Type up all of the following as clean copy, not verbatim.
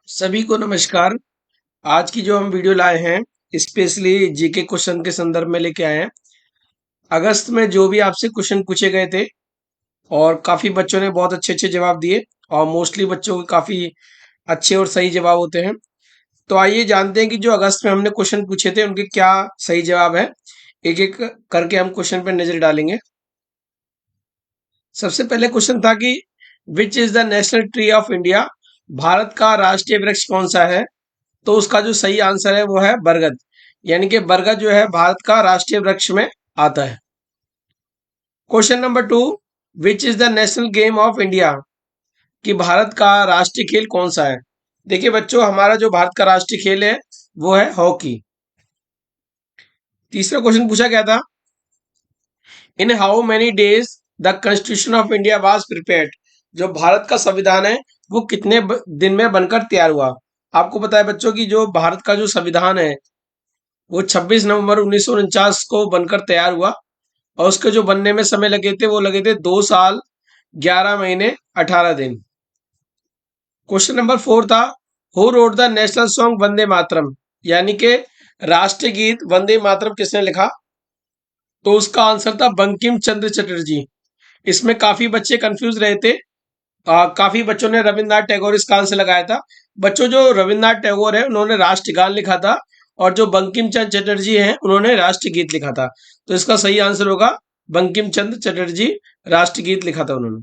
सभी को नमस्कार। आज की जो हम वीडियो लाए हैं स्पेशली जीके क्वेश्चन के संदर्भ में लेके आए हैं। अगस्त में जो भी आपसे क्वेश्चन पूछे गए थे और काफी बच्चों ने बहुत अच्छे अच्छे जवाब दिए और मोस्टली बच्चों के काफी अच्छे और सही जवाब होते हैं। तो आइए जानते हैं कि जो अगस्त में हमने क्वेश्चन पूछे थे उनके क्या सही जवाब है। एक एक करके हम क्वेश्चन पर नजर डालेंगे। सबसे पहले क्वेश्चन था कि which is the national tree of India, Bharat का राष्ट्रीय वृक्ष कौन सा है। तो उसका जो सही आंसर है वो है बरगद। यानी कि बरगद जो है भारत का राष्ट्रीय वृक्ष में आता है। Question number 2, which is the national game of India, कि भारत का राष्ट्रीय खेल कौन सा है। देखिए बच्चों, हमारा जो भारत का राष्ट्रीय खेल है वो है हॉकी। तीसरा क्वेश्चन पूछा गया था, in how many days the constitution of India was prepared, जो भारत का संविधान है वो कितने दिन में बनकर तैयार हुआ। आपको पता है बच्चों की जो भारत का जो संविधान है वो 26 नवंबर 1949 को बनकर तैयार हुआ और उसके जो बनने में समय लगे थे वो लगे थे 2 साल 11 महीने 18 दिन। क्वेश्चन नंबर 4 था, who wrote the national song Vande Mataram, यानी कि राष्ट्रीय गीत वंदे मातरम किसने लिखा। तो उसका आंसर था बंकिम चंद्र चटर्जी। इसमें काफी बच्चे कंफ्यूज रहे थे। काफी बच्चों ने रविन्द्रनाथ टैगोर इसका आंसर लगाया था। बच्चों, जो रविन्द्रनाथ टैगोर है उन्होंने राष्ट्रगान लिखा था और जो बंकिम चंद्र चटर्जी हैं उन्होंने राष्ट्रगीत लिखा था। तो इसका सही आंसर होगा बंकिम चंद्र चटर्जी, राष्ट्रगीत लिखा था उन्होंने।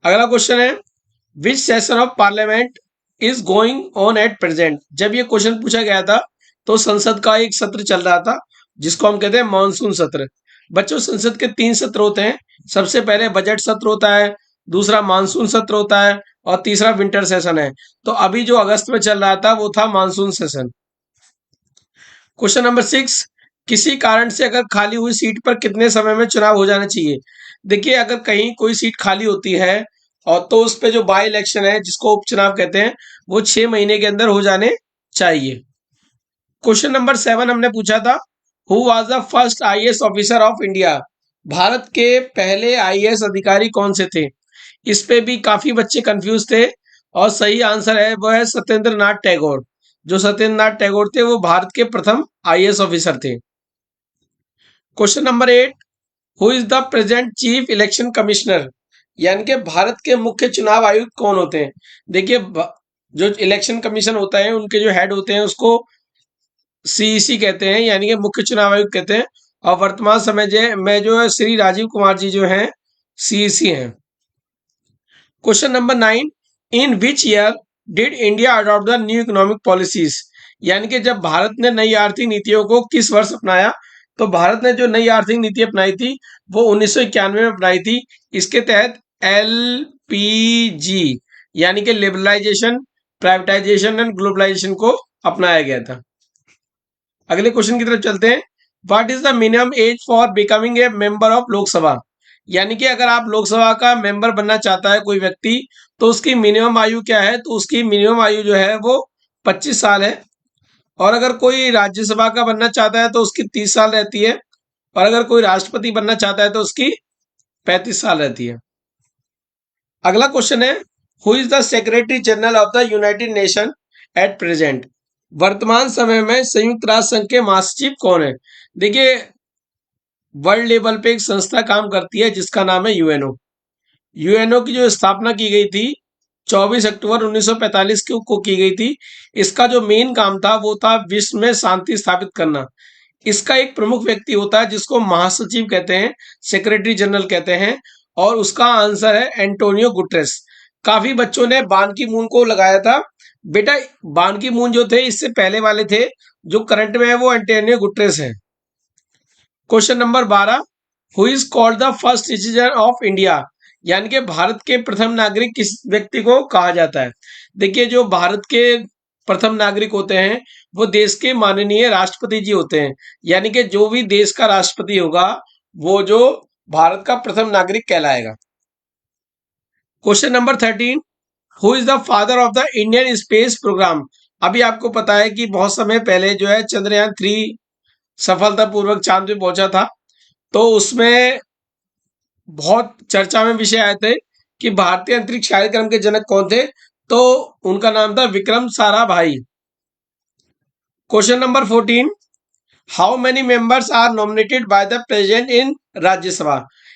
अगला क्वेश्चन है, विच session of parliament is going on at present. जब ये क्वेश्चन पूछा गया था तो संसद का एक सत्र चल रहा था जिसको हम कहते हैं मानसून सत्र। बच्चों, संसद के 3 सत्र होते हैं। सबसे पहले बजट सत्र होता है, दूसरा मानसून सत्र होता है और तीसरा विंटर सेशन है। तो अभी जो अगस्त में चल रहा था वो था मानसून सेशन। क्वेश्चन नंबर 6, किसी कारण से अगर खाली हुई सीट पर कितने समय में चुनाव हो जाना चाहिए। देखिए, अगर कहीं कोई सीट खाली होती है और तो उस पे जो बाई इलेक्शन है जिसको उपचुनाव कहते हैं वो 6 महीने के अंदर हो जाने चाहिए। क्वेश्चन नंबर 7 हमने पूछा था, who was the first IAS officer of India, Bharat के पहले आईएएस अधिकारी कौन से थे। इस पे भी काफी बच्चे कंफ्यूज थे और सही आंसर है वो है सत्येंद्र नाथ टैगोर। जो सत्येंद्र नाथ टैगोर थे वो भारत के प्रथम आईएएस ऑफिसर थे। Question number 8, who is the present chief election commissioner, यानी कि भारत के मुख्य चुनाव आयुक्त कौन होते हैं। देखिए, जो इलेक्शन कमीशन होता है उनके जो हेड होते हैं उसको सीईसी कहते हैं, यानी कि मुख्य चुनाव आयुक्त कहते हैं। और वर्तमान समय में जो है श्री राजीव कुमार जी जो हैं सीईसी हैं। Question number 9, in which year did India adopt the new economic policies, यानी कि जब भारत ने नई आर्थिक नीतियों को किस वर्ष अपनाया। तो भारत ने जो नई आर्थिक नीति अपनाई थी वो 1991 में अपनाई थी। इसके तहत एलपीजी यानी कि लिबरलाइजेशन, प्राइवेटाइजेशन एंड ग्लोबलाइजेशन को अपनाया गया था। अगले क्वेश्चन की तरफ चलते हैं, what is the minimum age for becoming a member of Lok Sabha, यानी कि अगर आप लोकसभा का मेंबर बनना चाहता है कोई व्यक्ति तो उसकी मिनिमम आयु क्या है। तो उसकी मिनिमम आयु जो है वो 25 साल है। और अगर कोई राज्यसभा का बनना चाहता है तो उसकी 30 साल रहती है। और अगर कोई राष्ट्रपति बनना चाहता है तो उसकी 35 साल रहती है। अगला क्वेश्चन है, who is the secretary general of the United nation at present, वर्तमान समय में संयुक्त राष्ट्र संघ के महासचिव कौन है। देखिए, वर्ल्ड लेवल पे एक संस्था काम करती है जिसका नाम है यूएनओ। यूएनओ की जो स्थापना की गई थी 24 अक्टूबर 1945 को की गई थी। इसका जो मेन काम था वो था विश्व में शांति स्थापित करना। इसका एक प्रमुख व्यक्ति होता है जिसको महासचिव कहते हैं, सेक्रेटरी जनरल कहते हैं। और उसका आंसर है एंटोनियो गुटरेस। काफी बच्चों ने बान की मून को लगाया था। बेटा, बान की मून जो थे इससे पहले वाले थे, जो करंट में है वो एंटोनियो गुटरेस है। Question number 12, who is called the first citizen of India, यानी कि भारत के प्रथम नागरिक किस व्यक्ति को कहा जाता है। देखिए, जो भारत के प्रथम नागरिक होते हैं वो देश के माननीय राष्ट्रपति जी होते हैं। यानी कि जो भी देश का राष्ट्रपति होगा वो जो भारत का प्रथम नागरिक कहलाएगा। Question number 13, who is the father of the Indian space programme. अभी आपको पता है कि बहुत समय पहले जो है चंद्रयान 3 सफलतापूर्वक चांद पे पहुंचा था। तो उसमें बहुत चर्चा में विषय आए थे कि भारतीय अंतरिक्ष कार्यक्रम के जनक कौन थे। तो उनका नाम था Vikram Sarabhai. Question number 14, how many members are nominated by the president in Rajya Sabha,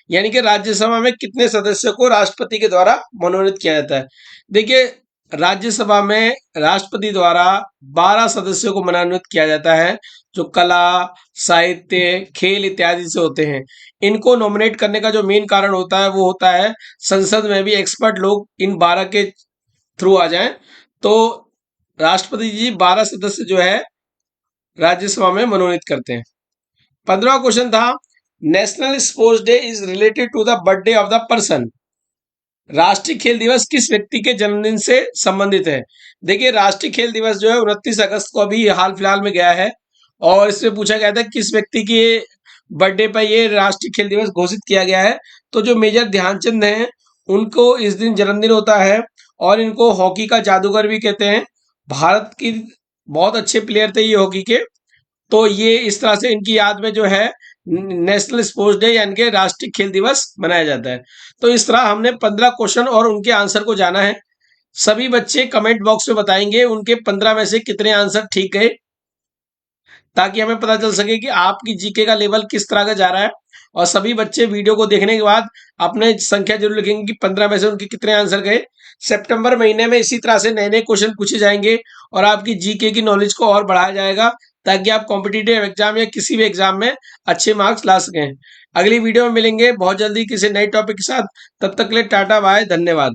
यानी कि राज्यसभा में कितने सदस्यों को राष्ट्रपति के द्वारा मनोनीत किया जाता है। देखिए, राज्यसभा में राष्ट्रपति द्वारा 12 सदस्यों को मनोनीत किया जाता है, जो कला, साहित्य, खेल इत्यादि से होते हैं। इनको नॉमिनेट करने का जो मेन कारण होता है वो होता है संसद में भी एक्सपर्ट लोग इन 12 के थ्रू आ जाएं। तो राष्ट्रपति जी 12 सदस्य जो है राज्यसभा में मनोनीत करते हैं। 15वां क्वेश्चन था, national sports day is related to the birthday of the person. राष्ट्रीय खेल दिवस किस व्यक्ति के जन्मदिन से संबंधित है। देखिए, राष्ट्रीय खेल दिवस जो है 29 अगस्त को अभी हाल फिलहाल में गया है, और इसमें पूछा गया था किस व्यक्ति के बर्थडे पर ये राष्ट्रीय खेल दिवस घोषित किया गया है। तो जो मेजर ध्यानचंद हैं उनको इस दिन जन्मदिन होता है, और इनको हॉकी का जादूगर भी कहते हैं। भारत की बहुत अच्छे प्लेयर थे ये हॉकी के। तो ये इस तरह से इनकी याद में जो है नेशनल स्पोर्ट्स डे यानी कि राष्ट्रीय खेल दिवस मनाया जाता है। तो इस तरह हमने 15 क्वेश्चन और उनके आंसर को जाना है। सभी बच्चे कमेंट बॉक्स में बताएंगे उनके 15 में से कितने आंसर ठीक गए, ताकि हमें पता चल सके कि आपकी जीके का लेवल किस तरह का जा रहा है। और सभी बच्चे वीडियो को देखने के बाद अपने संख्या जरूर लिखेंगे कि 15 में से उनके कितने आंसर गए। सितंबर महीने में इसी तरह से नए नए क्वेश्चन पूछे जाएंगे और आपकी जीके की नॉलेज को और बढ़ाया जाएगा, ताकि आप कॉम्पिटिटिव एग्जाम या किसी भी एग्जाम में अच्छे मार्क्स ला सकें। अगली वीडियो में मिलेंगे बहुत जल्दी किसी नए टॉपिक के साथ। तब तक के लिए टाटा बाय, धन्यवाद।